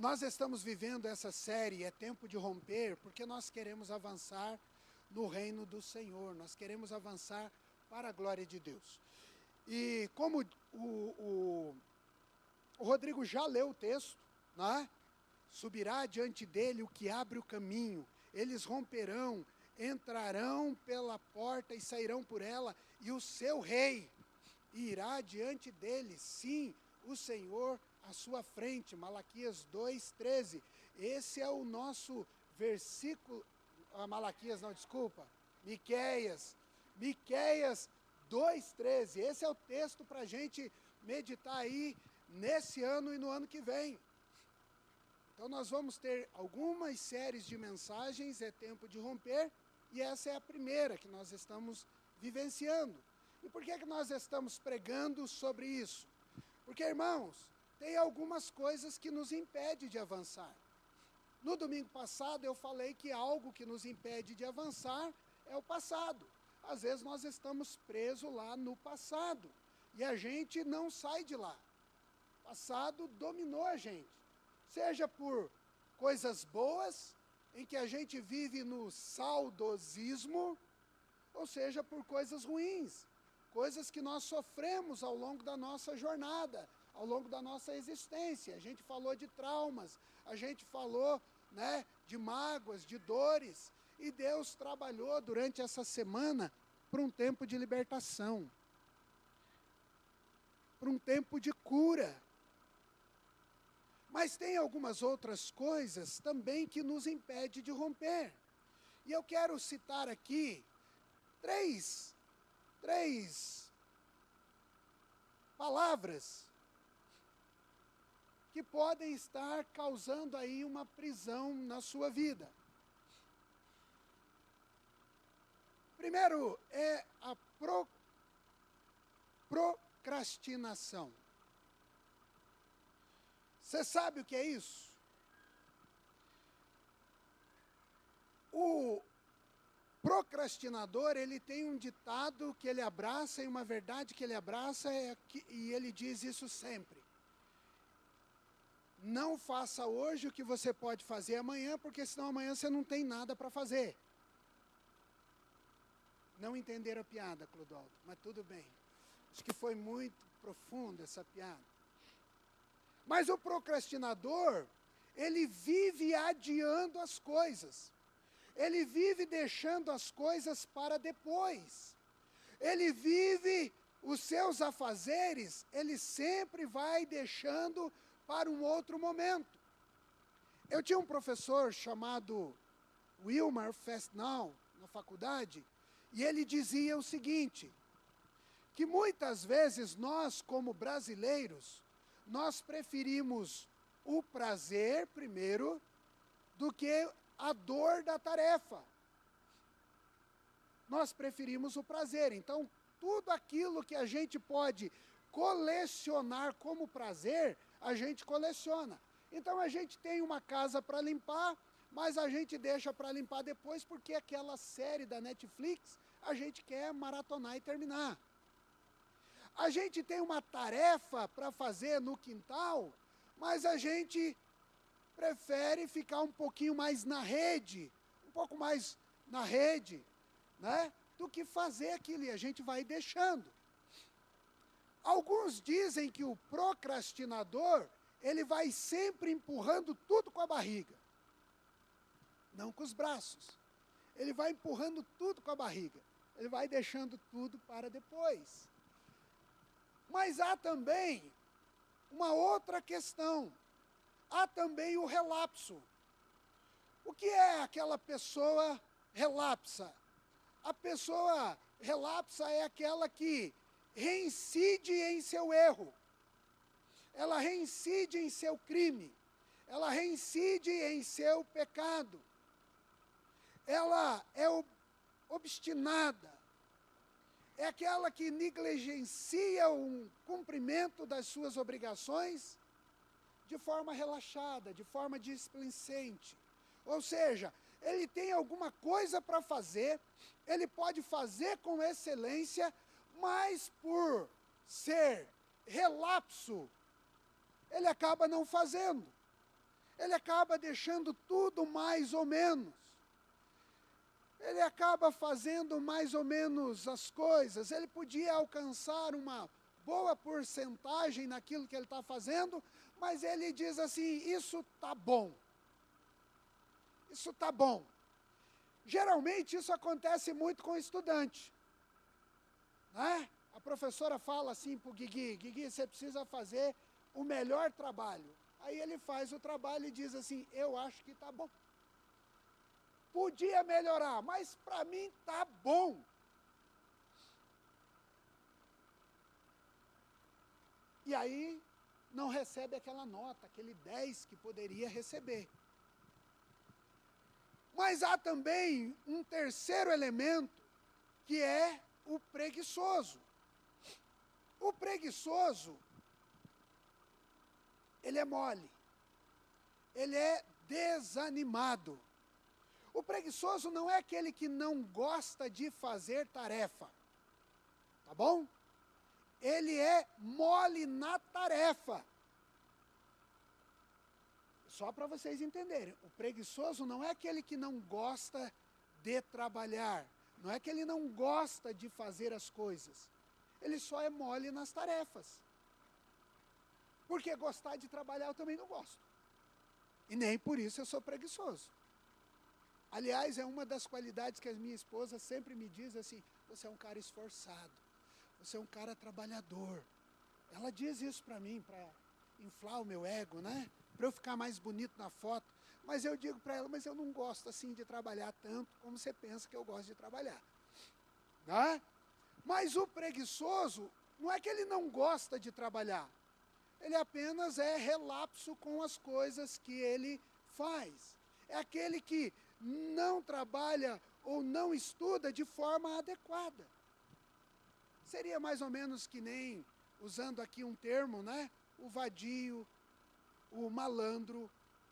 Nós estamos vivendo essa série, É Tempo de Romper, porque nós queremos avançar no reino do Senhor, nós queremos avançar para a glória de Deus. E como o Rodrigo já leu o texto, né? Subirá diante dele o que abre o caminho, eles romperão, entrarão pela porta e sairão por ela, e o seu rei irá diante deles, sim, o Senhor à sua frente. Malaquias 2:13. Esse é o nosso versículo. Miqueias 2:13. Esse é o texto para a gente meditar aí nesse ano e no ano que vem. Então nós vamos ter algumas séries de mensagens, É Tempo de Romper, e essa é a primeira que nós estamos vivenciando. E por que nós estamos pregando sobre isso? Porque, irmãos, tem algumas coisas que nos impedem de avançar. No domingo passado eu falei que algo que nos impede de avançar é o passado. Às vezes nós estamos presos lá no passado e a gente não sai de lá. O passado dominou a gente, seja por coisas boas, em que a gente vive no saudosismo, ou seja por coisas ruins, coisas que nós sofremos ao longo da nossa jornada, ao longo da nossa existência. A gente falou de traumas, a gente falou, de mágoas, de dores, e Deus trabalhou durante essa semana para um tempo de libertação, para um tempo de cura. Mas tem algumas outras coisas também que nos impedem de romper. E eu quero citar aqui três palavras que podem estar causando aí uma prisão na sua vida. Primeiro é a procrastinação. Você sabe o que é isso? O procrastinador, ele tem um ditado que ele abraça, e uma verdade que ele abraça, e ele diz isso sempre. Não faça hoje o que você pode fazer amanhã, porque senão amanhã você não tem nada para fazer. Não entenderam a piada, Clodoaldo, mas tudo bem. Acho que foi muito profunda essa piada. Mas o procrastinador, ele vive adiando as coisas. Ele vive deixando as coisas para depois. Ele vive os seus afazeres, ele sempre vai deixando para um outro momento. Eu tinha um professor chamado Wilmar Festnau, na faculdade, e ele dizia o seguinte, que muitas vezes nós, como brasileiros, nós preferimos o prazer primeiro do que a dor da tarefa. Nós preferimos o prazer. Então, tudo aquilo que a gente pode colecionar como prazer, a gente coleciona. Então, a gente tem uma casa para limpar, mas a gente deixa para limpar depois, porque aquela série da Netflix, a gente quer maratonar e terminar. A gente tem uma tarefa para fazer no quintal, mas a gente prefere ficar um pouquinho mais na rede, do que fazer aquilo, e a gente vai deixando. Alguns dizem que o procrastinador, ele vai sempre empurrando tudo com a barriga, não com os braços. Ele vai empurrando tudo com a barriga, ele vai deixando tudo para depois. Mas há também uma outra questão. Há também o relapso. O que é aquela pessoa relapsa? A pessoa relapsa é aquela que reincide em seu erro. Ela reincide em seu crime. Ela reincide em seu pecado. Ela é obstinada. É aquela que negligencia o cumprimento das suas obrigações de forma relaxada, de forma displicente. Ou seja, ele tem alguma coisa para fazer, ele pode fazer com excelência, mas por ser relapso, ele acaba não fazendo. ele acaba deixando tudo mais ou menos. Ele acaba fazendo mais ou menos as coisas. Ele podia alcançar uma boa porcentagem naquilo que ele está fazendo, mas ele diz assim, isso está bom. Isso está bom. Geralmente isso acontece muito com o estudante. Né? A professora fala assim para o Guigui, Guigui, você precisa fazer o melhor trabalho. Aí ele faz o trabalho e diz assim, eu acho que está bom. Podia melhorar, mas para mim está bom. E aí não recebe aquela nota, aquele 10 que poderia receber. Mas há também um terceiro elemento, que é o preguiçoso. O preguiçoso, ele é mole, ele é desanimado. O preguiçoso não é aquele que não gosta de fazer tarefa, tá bom? Ele é mole na tarefa. Só para vocês entenderem, o preguiçoso não é aquele que não gosta de trabalhar, não é que ele não gosta de fazer as coisas, ele só é mole nas tarefas. Porque gostar de trabalhar eu também não gosto. E nem por isso eu sou preguiçoso. Aliás, é uma das qualidades que a minha esposa sempre me diz assim, você é um cara esforçado, você é um cara trabalhador. Ela diz isso para mim, para inflar o meu ego, né? Para eu ficar mais bonito na foto. Mas eu digo para ela, mas eu não gosto assim de trabalhar tanto como você pensa que eu gosto de trabalhar. Né? Mas o preguiçoso, não é que ele não gosta de trabalhar. Ele apenas é relapso com as coisas que ele faz. É aquele que não trabalha ou não estuda de forma adequada. Seria mais ou menos que nem, usando aqui um termo, né? O vadio, o malandro,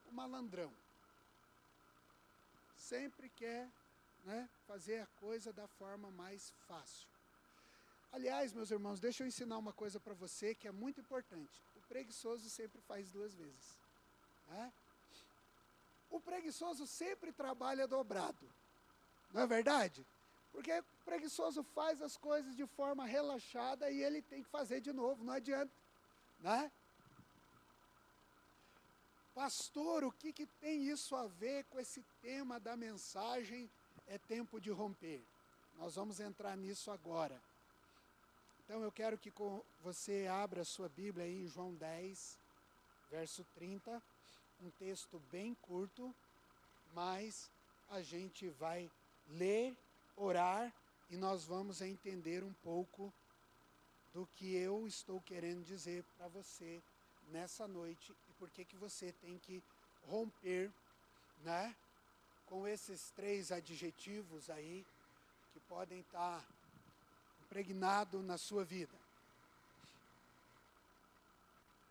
o malandrão. Sempre quer, né, fazer a coisa da forma mais fácil. Aliás, meus irmãos, deixa eu ensinar uma coisa para você que é muito importante. O preguiçoso sempre faz 2 vezes. Né? O preguiçoso sempre trabalha dobrado. Não é verdade? Porque o preguiçoso faz as coisas de forma relaxada e ele tem que fazer de novo, não adianta. Né? Pastor, o que tem isso a ver com esse tema da mensagem? É tempo de romper. Nós vamos entrar nisso agora. Então eu quero que você abra a sua Bíblia aí em João 10, verso 30, um texto bem curto, mas a gente vai ler, orar e nós vamos entender um pouco do que eu estou querendo dizer para você nessa noite e por que você tem que romper, né, com esses 3 adjetivos aí que podem estar impregnado na sua vida.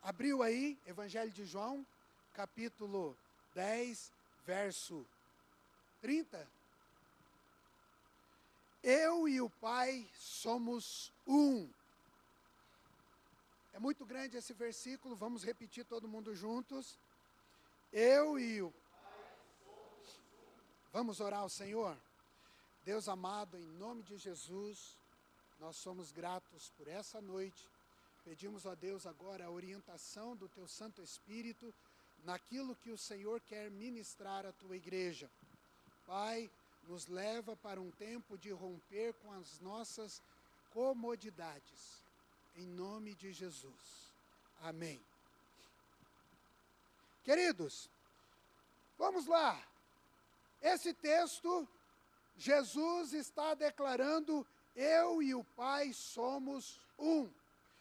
Abriu aí, Evangelho de João, capítulo 10, verso 30. Eu e o Pai somos um. É muito grande esse versículo, vamos repetir todo mundo juntos. Eu e o Pai somos um. Vamos orar ao Senhor? Deus amado, em nome de Jesus, nós somos gratos por essa noite. Pedimos a Deus agora a orientação do Teu Santo Espírito naquilo que o Senhor quer ministrar à Tua igreja. Pai, nos leva para um tempo de romper com as nossas comodidades. Em nome de Jesus. Amém. Queridos, vamos lá. Esse texto, Jesus está declarando, eu e o Pai somos um.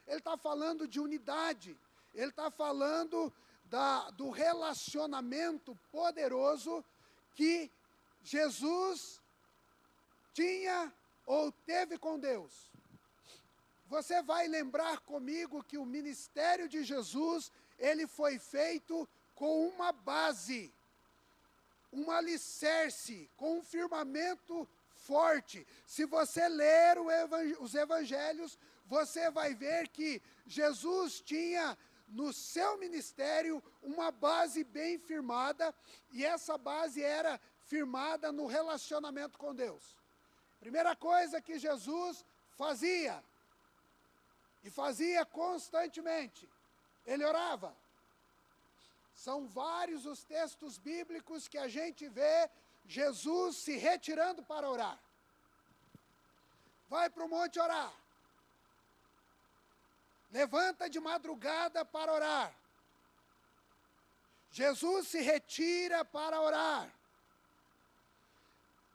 Ele está falando de unidade. Ele está falando do relacionamento poderoso que Jesus tinha ou teve com Deus. Você vai lembrar comigo que o ministério de Jesus, ele foi feito com uma base, um alicerce, com um firmamento forte. Se você ler os evangelhos, você vai ver que Jesus tinha no seu ministério uma base bem firmada, e essa base era firmada no relacionamento com Deus. Primeira coisa que Jesus fazia, e fazia constantemente, ele orava. São vários os textos bíblicos que a gente vê Jesus se retirando para orar. Vai para o monte orar. Levanta de madrugada para orar. Jesus se retira para orar.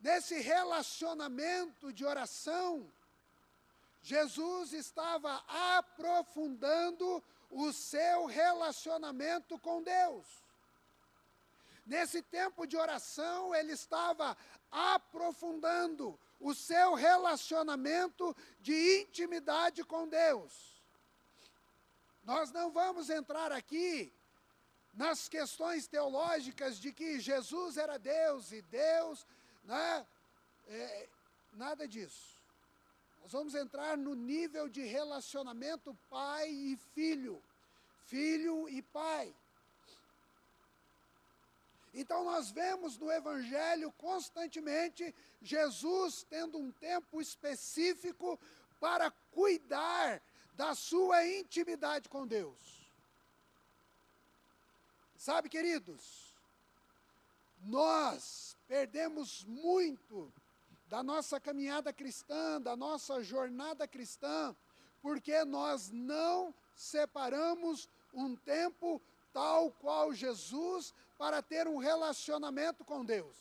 Nesse relacionamento de oração, Jesus estava aprofundando o seu relacionamento com Deus. Nesse tempo de oração, ele estava aprofundando o seu relacionamento de intimidade com Deus. Nós não vamos entrar aqui nas questões teológicas de que Jesus era Deus e Deus, né? Nada disso. Nós vamos entrar no nível de relacionamento pai e filho, filho e pai. Então nós vemos no Evangelho constantemente Jesus tendo um tempo específico para cuidar da sua intimidade com Deus. Sabe, queridos, nós perdemos muito da nossa caminhada cristã, da nossa jornada cristã, porque nós não separamos um tempo tal qual Jesus para ter um relacionamento com Deus.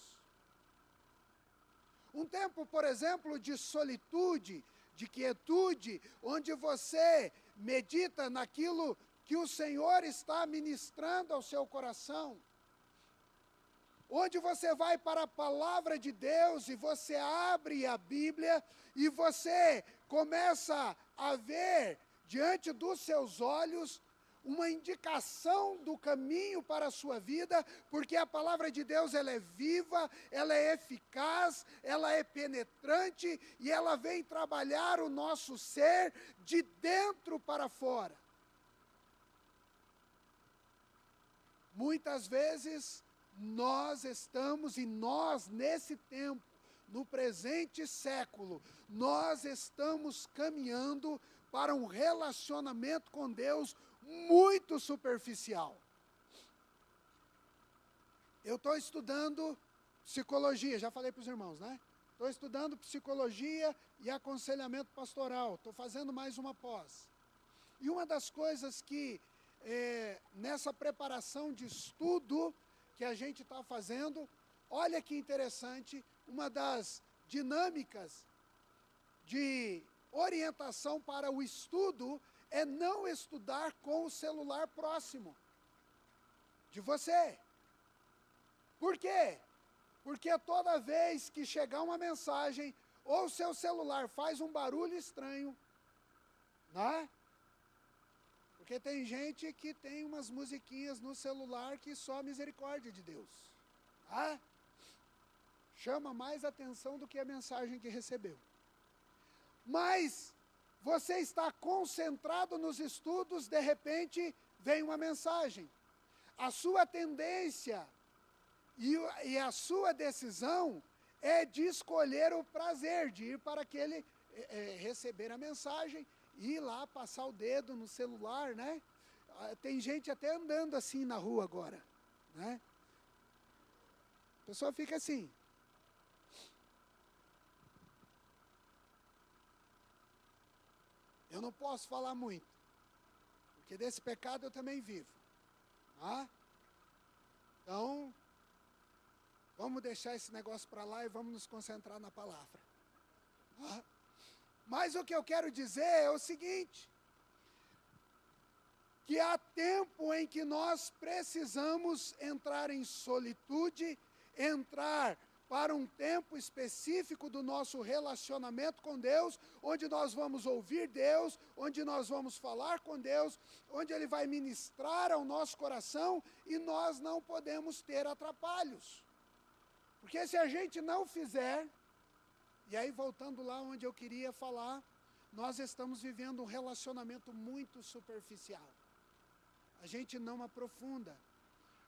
Um tempo, por exemplo, de solitude, de quietude, onde você medita naquilo que o Senhor está ministrando ao seu coração. Onde você vai para a palavra de Deus e você abre a Bíblia e você começa a ver diante dos seus olhos uma indicação do caminho para a sua vida, porque a palavra de Deus ela é viva, ela é eficaz, ela é penetrante e ela vem trabalhar o nosso ser de dentro para fora. Muitas vezes nós estamos, e nós nesse tempo, no presente século, nós estamos caminhando para um relacionamento com Deus muito superficial. Eu estou estudando psicologia, já falei para os irmãos, né? Estou estudando psicologia e aconselhamento pastoral, estou fazendo mais uma pós. E uma das coisas que, nessa preparação de estudo que a gente está fazendo, olha que interessante, uma das dinâmicas de orientação para o estudo é não estudar com o celular próximo de você. Por quê? Porque toda vez que chegar uma mensagem, ou o seu celular faz um barulho estranho, né? Porque tem gente que tem umas musiquinhas no celular que só a misericórdia de Deus. Tá? Chama mais atenção do que a mensagem que recebeu. Mas você está concentrado nos estudos, de repente vem uma mensagem. A sua tendência e a sua decisão é de escolher o prazer, de ir para aquele, receber a mensagem, ir lá, passar o dedo no celular, né? Tem gente até andando assim na rua agora, né? A pessoa fica assim. Eu não posso falar muito, porque desse pecado eu também vivo. Tá? Então, vamos deixar esse negócio para lá e vamos nos concentrar na palavra. Tá? Mas o que eu quero dizer é o seguinte, que há tempo em que nós precisamos entrar em solitude, entrar para um tempo específico do nosso relacionamento com Deus, onde nós vamos ouvir Deus, onde nós vamos falar com Deus, onde Ele vai ministrar ao nosso coração, e nós não podemos ter atrapalhos. Porque se a gente não fizer, e aí voltando lá onde eu queria falar, nós estamos vivendo um relacionamento muito superficial. a gente não aprofunda.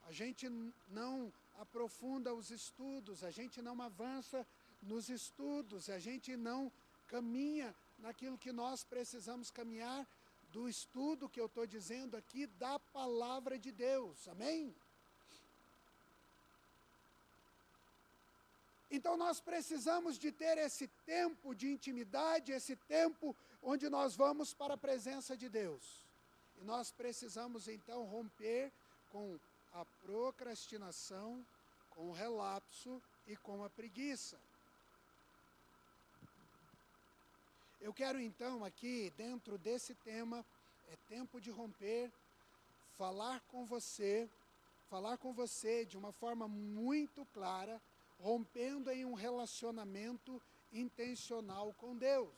A gente não aprofunda os estudos, a gente não avança nos estudos, a gente não caminha naquilo que nós precisamos caminhar do estudo que eu estou dizendo aqui da palavra de Deus. Amém? Então nós precisamos de ter esse tempo de intimidade, esse tempo onde nós vamos para a presença de Deus. E nós precisamos então romper com a procrastinação, com o relapso e com a preguiça. Eu quero então aqui, dentro desse tema, é tempo de romper, falar com você de uma forma muito clara, rompendo em um relacionamento intencional com Deus.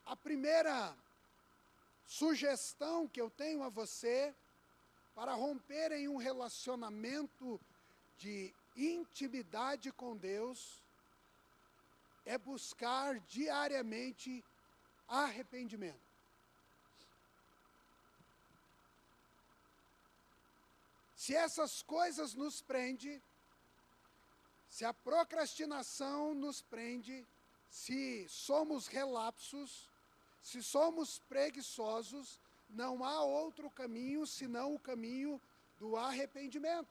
A primeira sugestão que eu tenho a você para romper em um relacionamento de intimidade com Deus é buscar diariamente arrependimento. Se essas coisas nos prendem, se a procrastinação nos prende, se somos relapsos, se somos preguiçosos, não há outro caminho senão o caminho do arrependimento.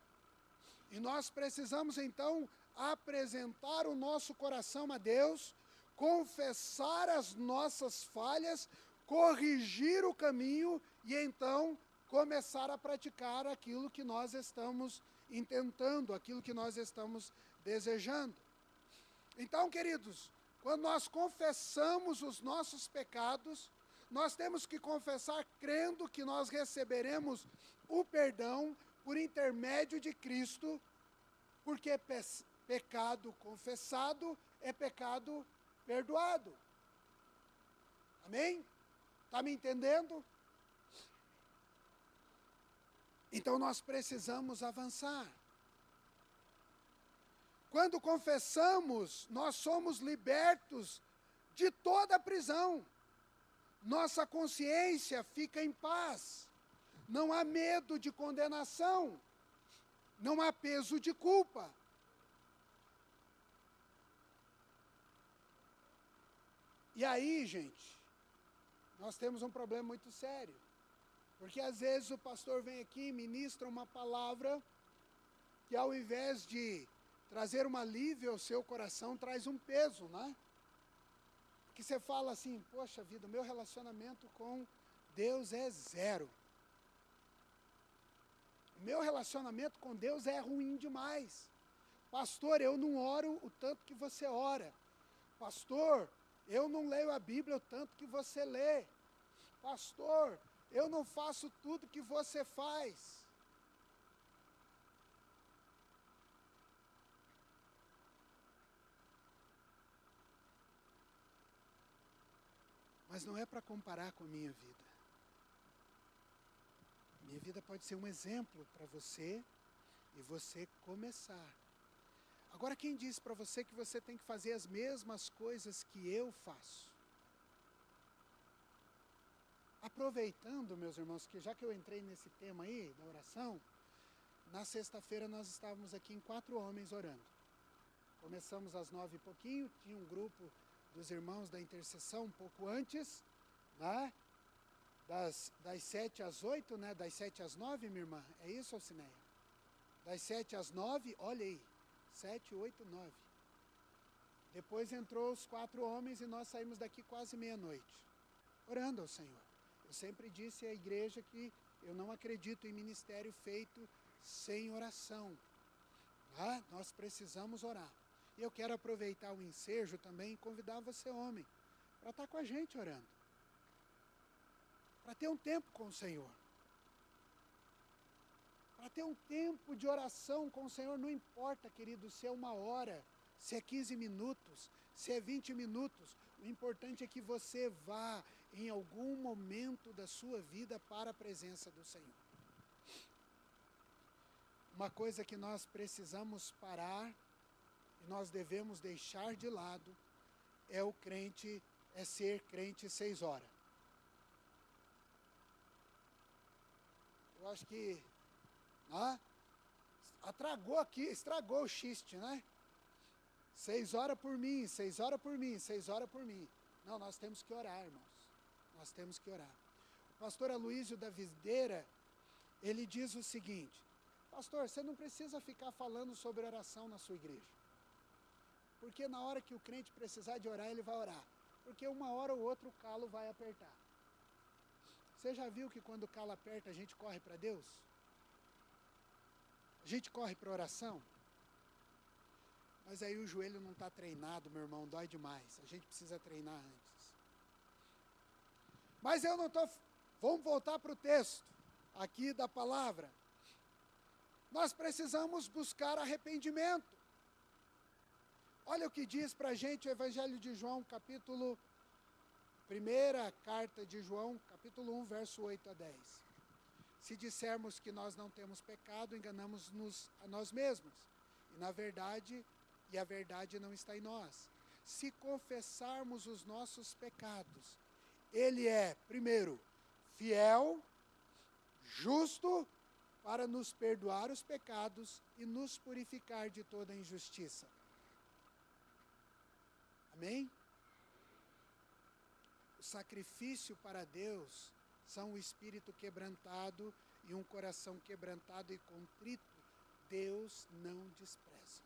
E nós precisamos então apresentar o nosso coração a Deus, confessar as nossas falhas, corrigir o caminho e então começar a praticar aquilo que nós estamos intentando, aquilo que nós estamos desejando. Então, queridos, quando nós confessamos os nossos pecados, nós temos que confessar crendo que nós receberemos o perdão por intermédio de Cristo, porque pecado confessado é pecado perdoado. Amém? Está me entendendo? Então nós precisamos avançar. Quando confessamos, nós somos libertos de toda a prisão. Nossa consciência fica em paz. Não há medo de condenação. Não há peso de culpa. E aí, gente, nós temos um problema muito sério. Porque às vezes o pastor vem aqui e ministra uma palavra que ao invés de trazer um alívio ao seu coração, traz um peso, né? Que você fala assim, poxa vida, meu relacionamento com Deus é zero. O meu relacionamento com Deus é ruim demais. Pastor, eu não oro o tanto que você ora. Pastor, eu não leio a Bíblia o tanto que você lê. Pastor, eu não faço tudo que você faz. Mas não é para comparar com a minha vida. Minha vida pode ser um exemplo para você e você começar. Agora, quem disse para você que você tem que fazer as mesmas coisas que eu faço? Aproveitando, meus irmãos, que já que eu entrei nesse tema aí, da oração, na sexta-feira nós estávamos aqui em 4 homens orando. Começamos às 9 e pouquinho, tinha um grupo dos irmãos da intercessão um pouco antes, né? Das 7 às 8, né? Das 7 às 9, minha irmã, é isso, Alcineia? Das 7 às 9, olha aí, 7, 8, 9. Depois entrou os 4 homens e nós saímos daqui quase meia-noite, orando ao Senhor. Eu sempre disse à igreja que eu não acredito em ministério feito sem oração. Tá? Nós precisamos orar. E eu quero aproveitar o ensejo também e convidar você, homem, para estar com a gente orando. Para ter um tempo com o Senhor. Para ter um tempo de oração com o Senhor, não importa, querido, se é 1 hora, se é 15 minutos, se é 20 minutos. O importante é que você vá em algum momento da sua vida para a presença do Senhor. Uma coisa que nós precisamos parar e nós devemos deixar de lado é ser crente 6 horas. Eu acho que atragou aqui, estragou o xiste, né? 6 horas por mim, 6 horas por mim, 6 horas por mim. Não, nós temos que orar, irmãos. Nós temos que orar. O pastor Aloísio da Videira, ele diz o seguinte: pastor, você não precisa ficar falando sobre oração na sua igreja. Porque na hora que o crente precisar de orar, ele vai orar. Porque uma hora ou outra o calo vai apertar. Você já viu que quando o calo aperta, a gente corre para Deus? A gente corre para oração? Mas aí o joelho não está treinado, meu irmão, dói demais. A gente precisa treinar antes. Mas eu não estou... Vamos voltar para o texto aqui da palavra. Nós precisamos buscar arrependimento. Olha o que diz para a gente o Evangelho de João, capítulo... Primeira carta de João, capítulo 1, verso 8 a 10. Se dissermos que nós não temos pecado, enganamos-nos a nós mesmos. E a verdade não está em nós. Se confessarmos os nossos pecados, Ele é, primeiro, fiel, justo, para nos perdoar os pecados e nos purificar de toda injustiça. Amém? O sacrifício para Deus são o espírito quebrantado e um coração quebrantado e contrito, Deus não despreza.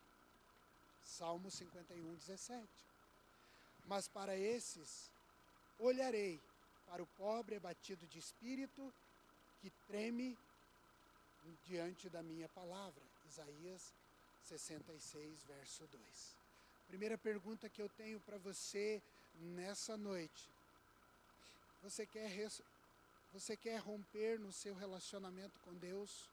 Salmo 51, 17. Mas para esses, olharei para o pobre abatido de espírito, que treme diante da minha palavra. Isaías 66, verso 2. Primeira pergunta que eu tenho para você nessa noite. Você quer romper no seu relacionamento com Deus?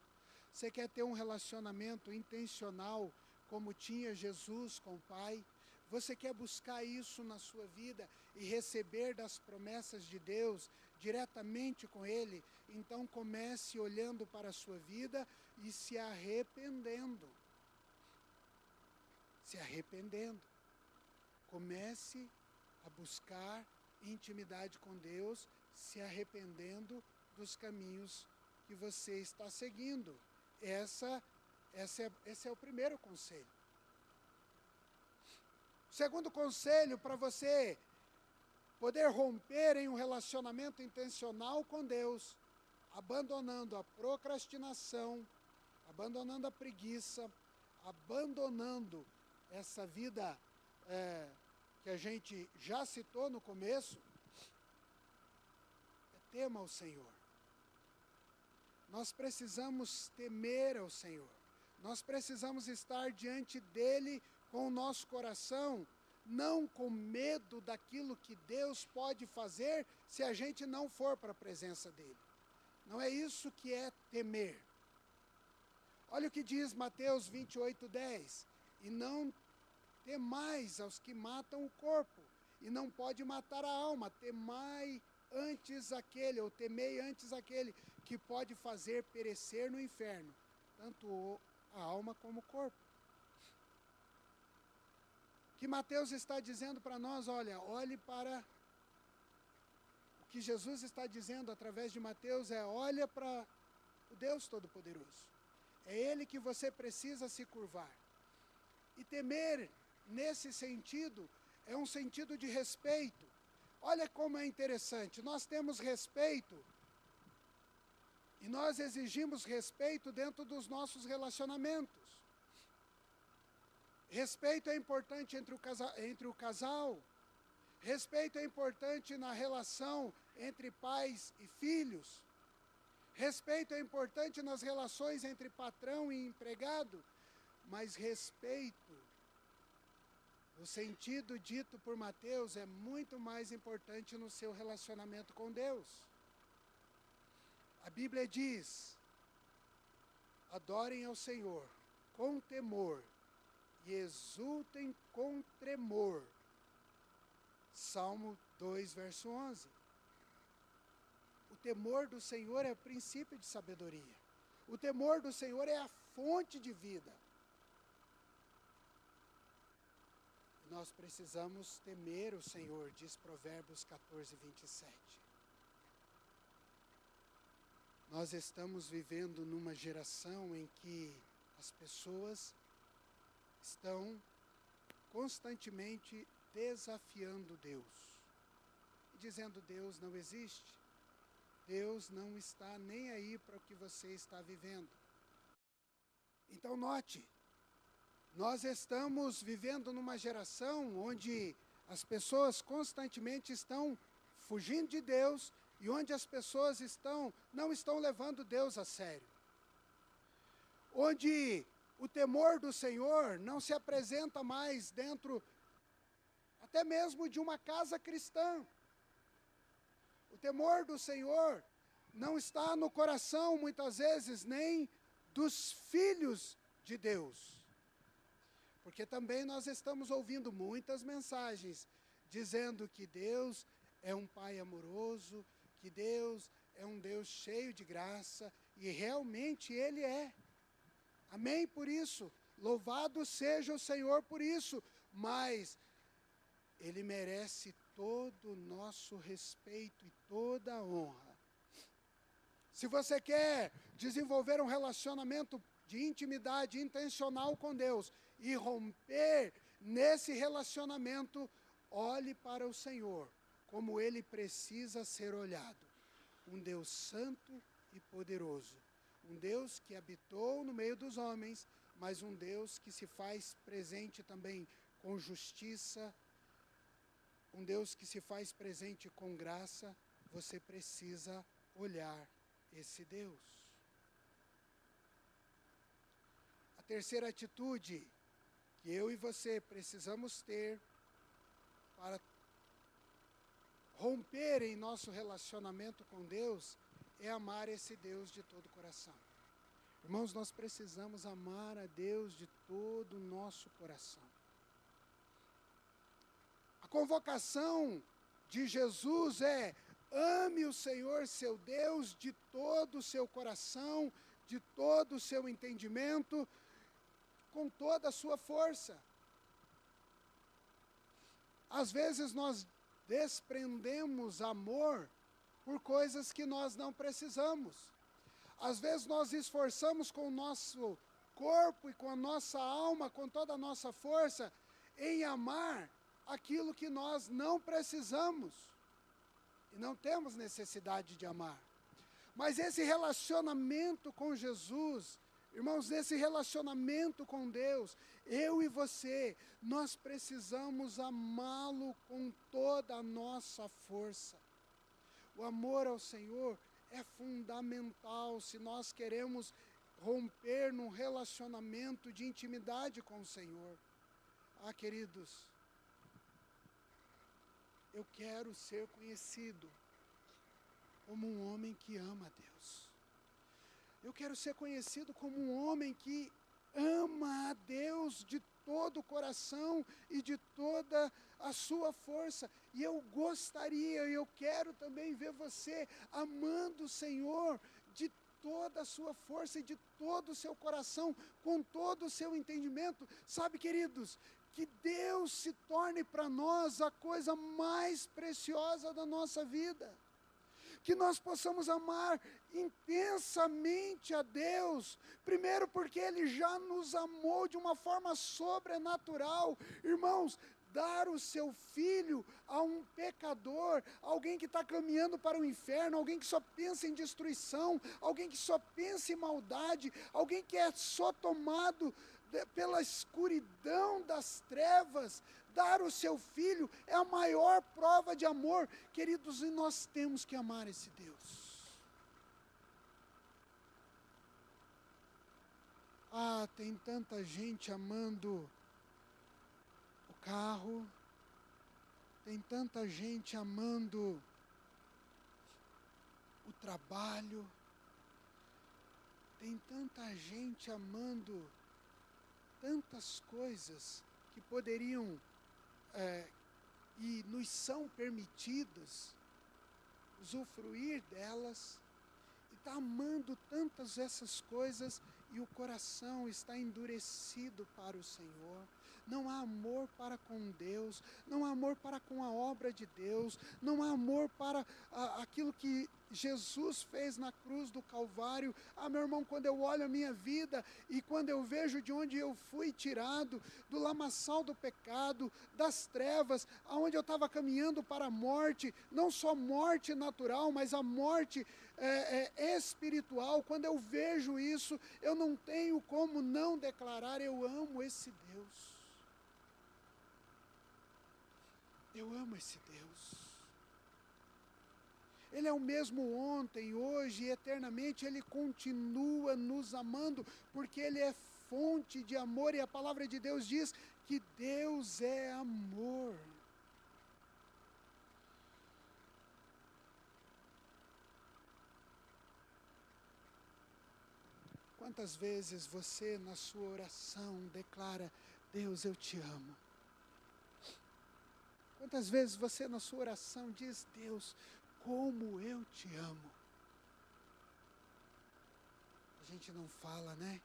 Você quer ter um relacionamento intencional como tinha Jesus com o Pai? Você quer buscar isso na sua vida e receber das promessas de Deus diretamente com Ele? Então comece olhando para a sua vida e se arrependendo. Se arrependendo. Comece a buscar intimidade com Deus, se arrependendo dos caminhos que você está seguindo. Esse é o primeiro conselho. O segundo conselho, para você poder romper em um relacionamento intencional com Deus, abandonando a procrastinação, abandonando a preguiça, abandonando essa vida que a gente já citou no começo, tema ao Senhor. Nós precisamos temer ao Senhor. Nós precisamos estar diante dEle com o nosso coração, não com medo daquilo que Deus pode fazer se a gente não for para a presença dEle. Não é isso que é temer. Olha o que diz Mateus 28, 10. E não temais aos que matam o corpo, e não pode matar a alma. Temei antes aquele que pode fazer perecer no inferno, tanto a alma como o corpo. O que Mateus está dizendo para nós, olhe para... O que Jesus está dizendo através de Mateus olha para o Deus Todo-Poderoso. É Ele que você precisa se curvar. E temer, nesse sentido, é um sentido de respeito. Olha como é interessante, nós temos respeito e nós exigimos respeito dentro dos nossos relacionamentos. Respeito é importante entre o casal, respeito é importante na relação entre pais e filhos, respeito é importante nas relações entre patrão e empregado, mas respeito, no sentido dito por Mateus, é muito mais importante no seu relacionamento com Deus. A Bíblia diz: adorem ao Senhor com temor e exultem com tremor. Salmo 2, verso 11. O temor do Senhor é o princípio de sabedoria. O temor do Senhor é a fonte de vida. Nós precisamos temer o Senhor, diz Provérbios 14, 27. Nós estamos vivendo numa geração em que as pessoas estão constantemente desafiando Deus, dizendo: Deus não existe, Deus não está nem aí para o que você está vivendo. Então note, nós estamos vivendo numa geração onde as pessoas constantemente estão fugindo de Deus e onde as pessoas não estão levando Deus a sério. Onde o temor do Senhor não se apresenta mais dentro até mesmo de uma casa cristã. O temor do Senhor não está no coração, muitas vezes, nem dos filhos de Deus. Porque também nós estamos ouvindo muitas mensagens dizendo que Deus é um Pai amoroso, que Deus é um Deus cheio de graça, e realmente Ele é. Amém por isso, louvado seja o Senhor por isso, mas Ele merece todo o nosso respeito e toda a honra. Se você quer desenvolver um relacionamento de intimidade intencional com Deus e romper nesse relacionamento, olhe para o Senhor, como Ele precisa ser olhado. Um Deus santo e poderoso. Um Deus que habitou no meio dos homens, mas um Deus que se faz presente também com justiça, um Deus que se faz presente com graça. Você precisa olhar esse Deus. A terceira atitude que eu e você precisamos ter para romper em nosso relacionamento com Deus é amar esse Deus de todo o coração. Irmãos, nós precisamos amar a Deus de todo o nosso coração. A convocação de Jesus é: ame o Senhor seu Deus de todo o seu coração, de todo o seu entendimento, com toda a sua força. Às vezes nós desprendemos amor por coisas que nós não precisamos. Às vezes nós esforçamos com o nosso corpo e com a nossa alma, com toda a nossa força, em amar aquilo que nós não precisamos e não temos necessidade de amar. Mas esse relacionamento com Jesus, irmãos, esse relacionamento com Deus, eu e você, nós precisamos amá-lo com toda a nossa força. O amor ao Senhor é fundamental se nós queremos romper num relacionamento de intimidade com o Senhor. Ah, queridos, eu quero ser conhecido como um homem que ama a Deus. Eu quero ser conhecido como um homem que ama a Deus de todo o coração e de toda a sua força. E eu eu quero também ver você amando o Senhor de toda a sua força e de todo o seu coração, com todo o seu entendimento. Sabe, queridos, que Deus se torne para nós a coisa mais preciosa da nossa vida. Que nós possamos amar intensamente a Deus, primeiro porque Ele já nos amou de uma forma sobrenatural. Irmãos, dar o seu filho a um pecador, alguém que está caminhando para o inferno, alguém que só pensa em destruição, alguém que só pensa em maldade, alguém que é só tomado pela escuridão das trevas, dar o seu filho é a maior prova de amor, queridos, e nós temos que amar esse Deus. Ah, tem tanta gente amando o carro, tem tanta gente amando o trabalho, tem tanta gente amando tantas coisas que poderiam e nos são permitidas usufruir delas, e está amando tantas essas coisas e o coração está endurecido para o Senhor. Não há amor para com Deus, não há amor para com a obra de Deus, não há amor para aquilo que Jesus fez na cruz do Calvário. Ah, meu irmão, quando eu olho a minha vida e quando eu vejo de onde eu fui tirado, do lamaçal do pecado, das trevas, aonde eu estava caminhando para a morte, não só morte natural, mas a morte espiritual, quando eu vejo isso, eu não tenho como não declarar: eu amo esse Deus. Eu amo esse Deus. Ele é o mesmo ontem, hoje e eternamente. Ele continua nos amando, porque Ele é fonte de amor, e a palavra de Deus diz que Deus é amor. Quantas vezes você, na sua oração, declara: Deus, eu te amo? Quantas vezes você, na sua oração, diz: Deus, como eu te amo? A gente não fala, né?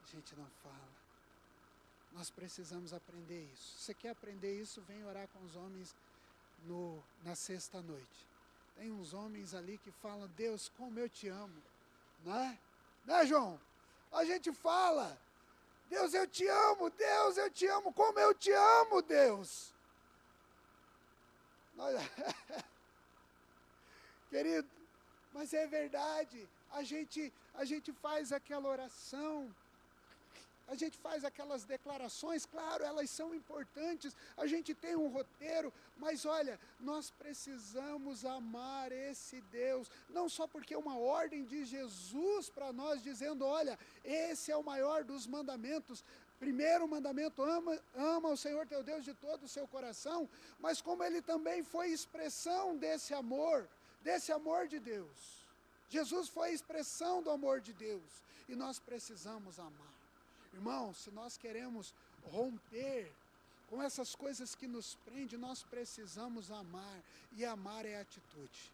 A gente não fala. Nós precisamos aprender isso. Você quer aprender isso? Vem orar com os homens na sexta-noite. Tem uns homens ali que falam: Deus, como eu te amo. Né, João? A gente fala: Deus, eu te amo, Deus, eu te amo, como eu te amo, Deus. Querido, mas é verdade, a gente faz aquela oração, a gente faz aquelas declarações, claro, elas são importantes, a gente tem um roteiro, mas olha, nós precisamos amar esse Deus, não só porque é uma ordem de Jesus para nós, dizendo: olha, esse é o maior dos mandamentos. Primeiro mandamento: ama o Senhor teu Deus de todo o seu coração, mas como ele também foi expressão desse amor de Deus. Jesus foi a expressão do amor de Deus, e nós precisamos amar. Irmão, se nós queremos romper com essas coisas que nos prendem, nós precisamos amar, e amar é atitude.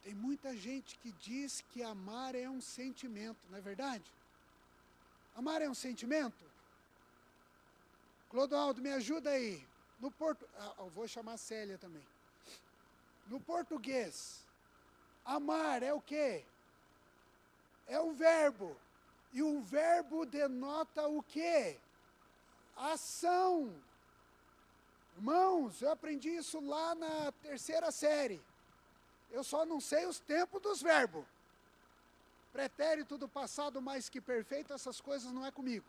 Tem muita gente que diz que amar é um sentimento, não é verdade? Amar é um sentimento? Clodoaldo, me ajuda aí. Eu vou chamar a Célia também. No português, amar é o quê? É um verbo. E o verbo denota o quê? Ação. Irmãos, eu aprendi isso lá na 3ª série. Eu só não sei os tempos dos verbos. Pretérito do passado mais que perfeito, essas coisas não é comigo.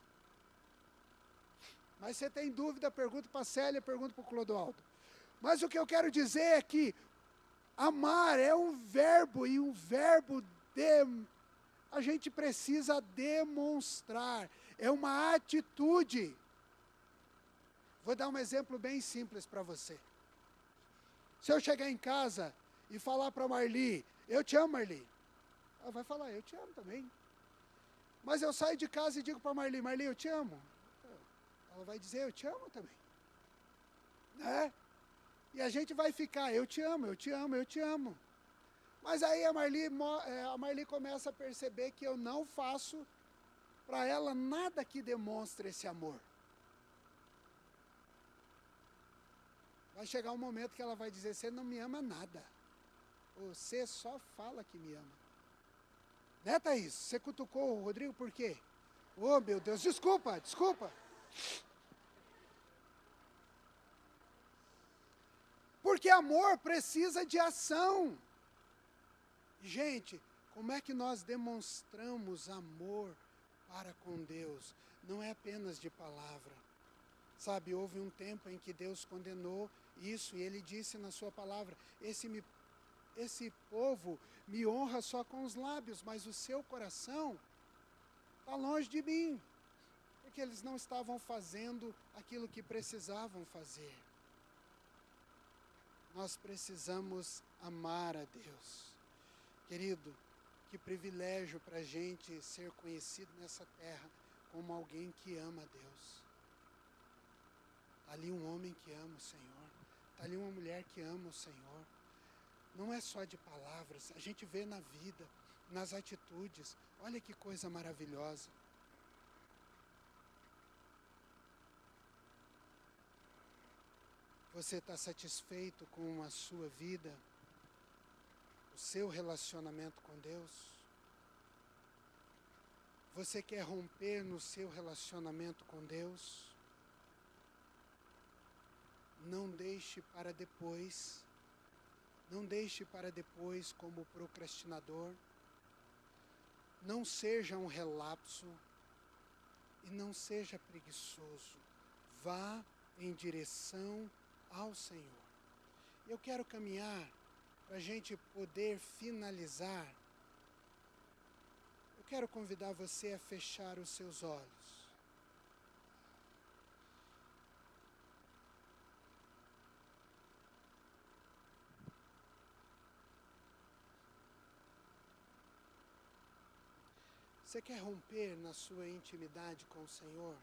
Mas você tem dúvida, pergunta para a Célia, pergunta para o Clodoaldo. Mas o que eu quero dizer é que amar é um verbo, e um verbo a gente precisa demonstrar. É uma atitude. Vou dar um exemplo bem simples para você. Se eu chegar em casa e falar para a Marli: eu te amo, Marli. Ela vai falar: eu te amo também. Mas eu saio de casa e digo para a Marli: Marli, eu te amo. Ela vai dizer: eu te amo também. Né? E a gente vai ficar: eu te amo, eu te amo, eu te amo. Mas aí a Marli começa a perceber que eu não faço para ela nada que demonstre esse amor. Vai chegar um momento que ela vai dizer: você não me ama nada. Você só fala que me ama. Né, Thaís? Você cutucou o Rodrigo por quê? Oh, meu Deus, desculpa. Porque amor precisa de ação. Gente, como é que nós demonstramos amor para com Deus? Não é apenas de palavra. Sabe, houve um tempo em que Deus condenou isso, e Ele disse na sua palavra: esse povo me honra só com os lábios, mas o seu coração está longe de mim, porque eles não estavam fazendo aquilo que precisavam fazer. Nós precisamos amar a Deus. Querido, que privilégio para a gente ser conhecido nessa terra como alguém que ama a Deus. Está ali um homem que ama o Senhor, está ali uma mulher que ama o Senhor. Não é só de palavras, a gente vê na vida, nas atitudes. Olha que coisa maravilhosa. Você está satisfeito com a sua vida, o seu relacionamento com Deus? Você quer romper no seu relacionamento com Deus? Não deixe para depois. Não deixe para depois como procrastinador. Não seja um relapso e não seja preguiçoso. Vá em direção ao Senhor. Eu quero caminhar para a gente poder finalizar. Eu quero convidar você a fechar os seus olhos. Você quer romper na sua intimidade com o Senhor?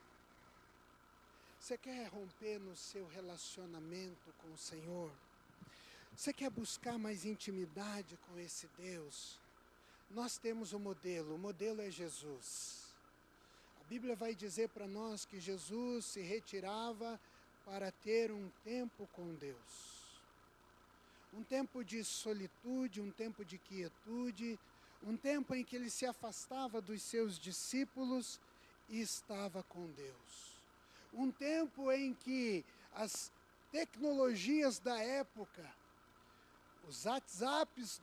Você quer romper no seu relacionamento com o Senhor? Você quer buscar mais intimidade com esse Deus? Nós temos o modelo é Jesus. A Bíblia vai dizer para nós que Jesus se retirava para ter um tempo com Deus. Um tempo de solitude, um tempo de quietude, um tempo em que ele se afastava dos seus discípulos e estava com Deus. Um tempo em que as tecnologias da época, os WhatsApps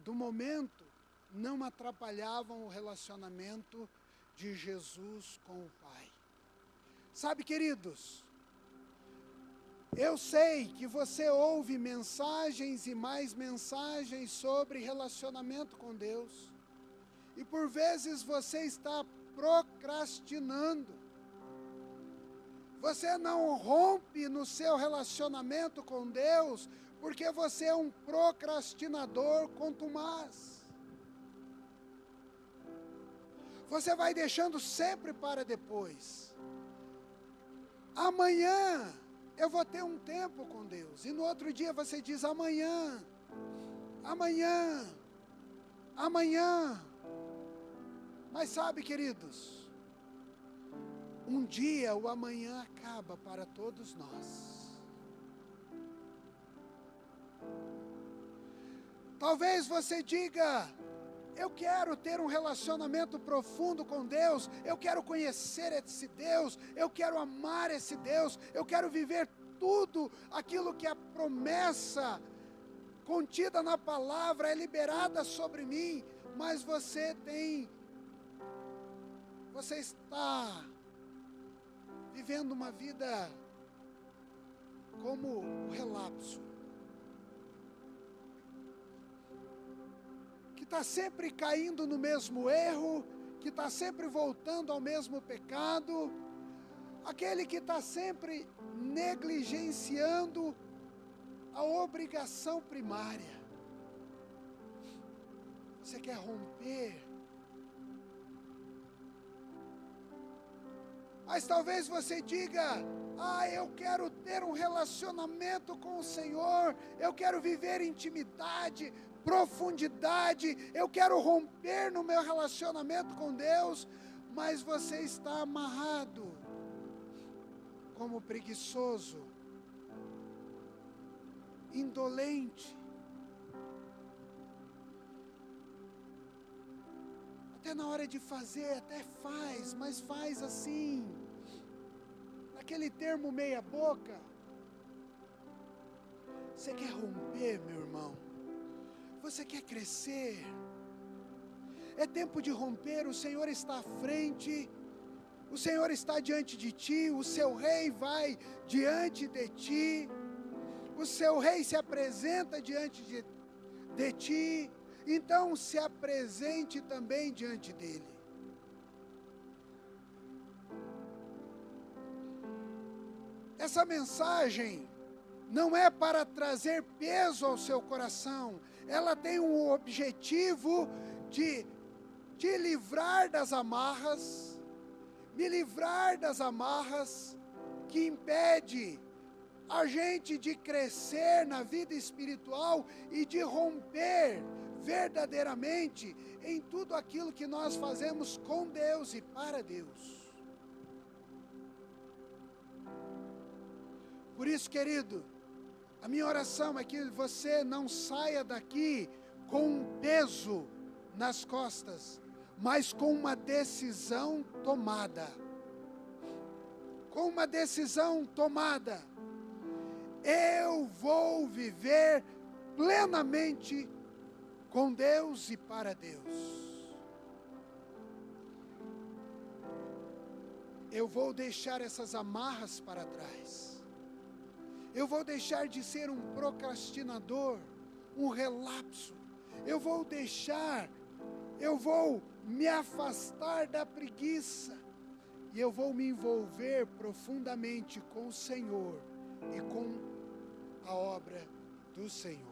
do momento, não atrapalhavam o relacionamento de Jesus com o Pai. Sabe, queridos, eu sei que você ouve mensagens e mais mensagens sobre relacionamento com Deus. E por vezes você está procrastinando. Você não rompe no seu relacionamento com Deus porque você é um procrastinador contumaz. Você vai deixando sempre para depois. Amanhã eu vou ter um tempo com Deus. E no outro dia você diz amanhã, amanhã, amanhã. Mas sabe, queridos, um dia o amanhã acaba para todos nós. Talvez você diga, eu quero ter um relacionamento profundo com Deus, eu quero conhecer esse Deus, eu quero amar esse Deus, eu quero viver tudo aquilo que a promessa contida na palavra é liberada sobre mim, mas você está vivendo uma vida como o relapso, que está sempre caindo no mesmo erro, que está sempre voltando ao mesmo pecado, aquele que está sempre negligenciando a obrigação primária. Você quer romper? Mas talvez você diga, eu quero ter um relacionamento com o Senhor, eu quero viver intimidade, profundidade, eu quero romper no meu relacionamento com Deus, mas você está amarrado, como preguiçoso, indolente. Até na hora de fazer, até faz, mas faz assim, naquele termo meia boca. Você quer romper, meu irmão? Você quer crescer? É tempo de romper, o Senhor está à frente, o Senhor está diante de ti, o seu rei vai diante de ti, o seu rei se apresenta diante de ti, então se apresente também diante dele. Essa mensagem não é para trazer peso ao seu coração, ela tem um objetivo de te livrar das amarras, me livrar das amarras que impede a gente de crescer na vida espiritual e de romper verdadeiramente em tudo aquilo que nós fazemos com Deus e para Deus. Por isso, querido, A minha oração é que você não saia daqui com um peso nas costas, mas com uma decisão tomada. Com uma decisão tomada. Eu vou viver plenamente com Deus e para Deus. Eu vou deixar essas amarras para trás. Eu vou deixar de ser um procrastinador, um relapso. Eu vou me afastar da preguiça. E eu vou me envolver profundamente com o Senhor e com a obra do Senhor.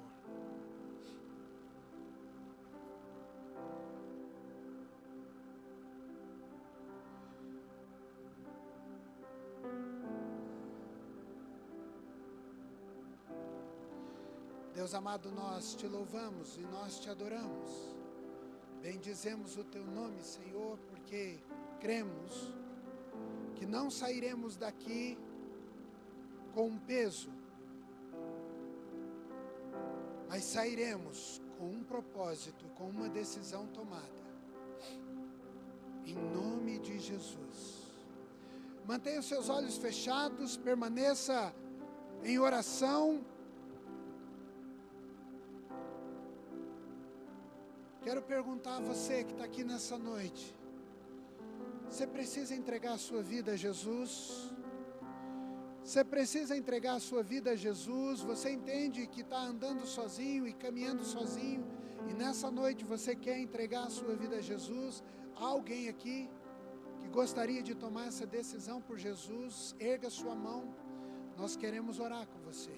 Deus amado, nós te louvamos e nós te adoramos. Bendizemos o teu nome, Senhor, porque cremos que não sairemos daqui com um peso, mas sairemos com um propósito, com uma decisão tomada. Em nome de Jesus. Mantenha os seus olhos fechados, permaneça em oração. Quero perguntar a você que está aqui nessa noite, você precisa entregar a sua vida a Jesus? Você precisa entregar a sua vida a Jesus? Você entende que está andando sozinho e caminhando sozinho, e nessa noite você quer entregar a sua vida a Jesus? Há alguém aqui que gostaria de tomar essa decisão por Jesus? Erga sua mão, nós queremos orar com você.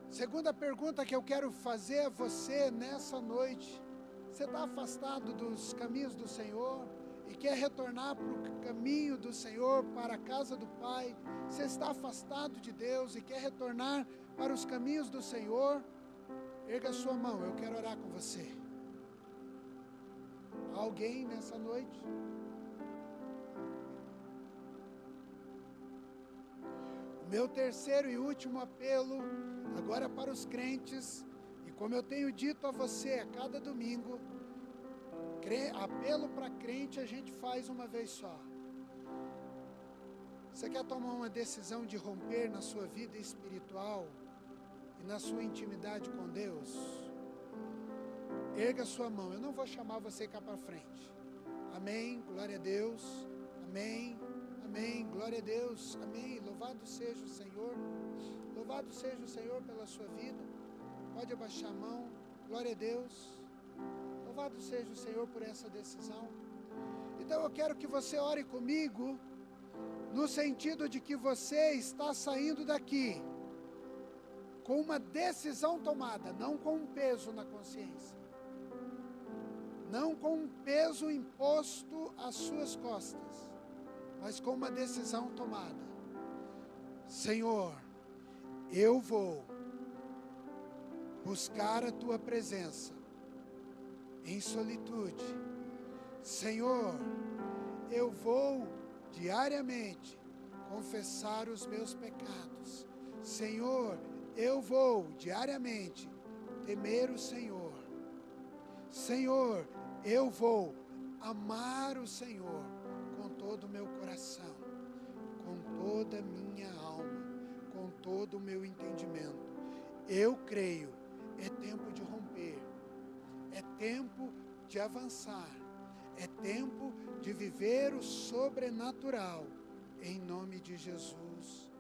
Segunda pergunta que eu quero fazer a você nessa noite: você está afastado dos caminhos do Senhor e quer retornar para o caminho do Senhor, para a casa do Pai? Você está afastado de Deus e quer retornar para os caminhos do Senhor? Erga a sua mão, eu quero orar com você. Alguém nessa noite? Meu terceiro e último apelo, agora para os crentes, e como eu tenho dito a você a cada domingo, apelo para crente a gente faz uma vez só. Você quer tomar uma decisão de romper na sua vida espiritual e na sua intimidade com Deus? Erga sua mão, eu não vou chamar você cá para frente. Amém, glória a Deus, amém. Amém, glória a Deus, amém, louvado seja o Senhor, louvado seja o Senhor pela sua vida. Pode abaixar a mão, glória a Deus, louvado seja o Senhor por essa decisão. Então eu quero que você ore comigo, no sentido de que você está saindo daqui com uma decisão tomada, não com um peso na consciência, não com um peso imposto às suas costas, mas com uma decisão tomada. Senhor, eu vou buscar a tua presença em solitude. Senhor, eu vou diariamente confessar os meus pecados. Senhor, eu vou diariamente temer o Senhor. Senhor, eu vou amar o Senhor com todo o meu coração, com toda a minha alma, com todo o meu entendimento. Eu creio, é tempo de romper, é tempo de avançar, é tempo de viver o sobrenatural, em nome de Jesus.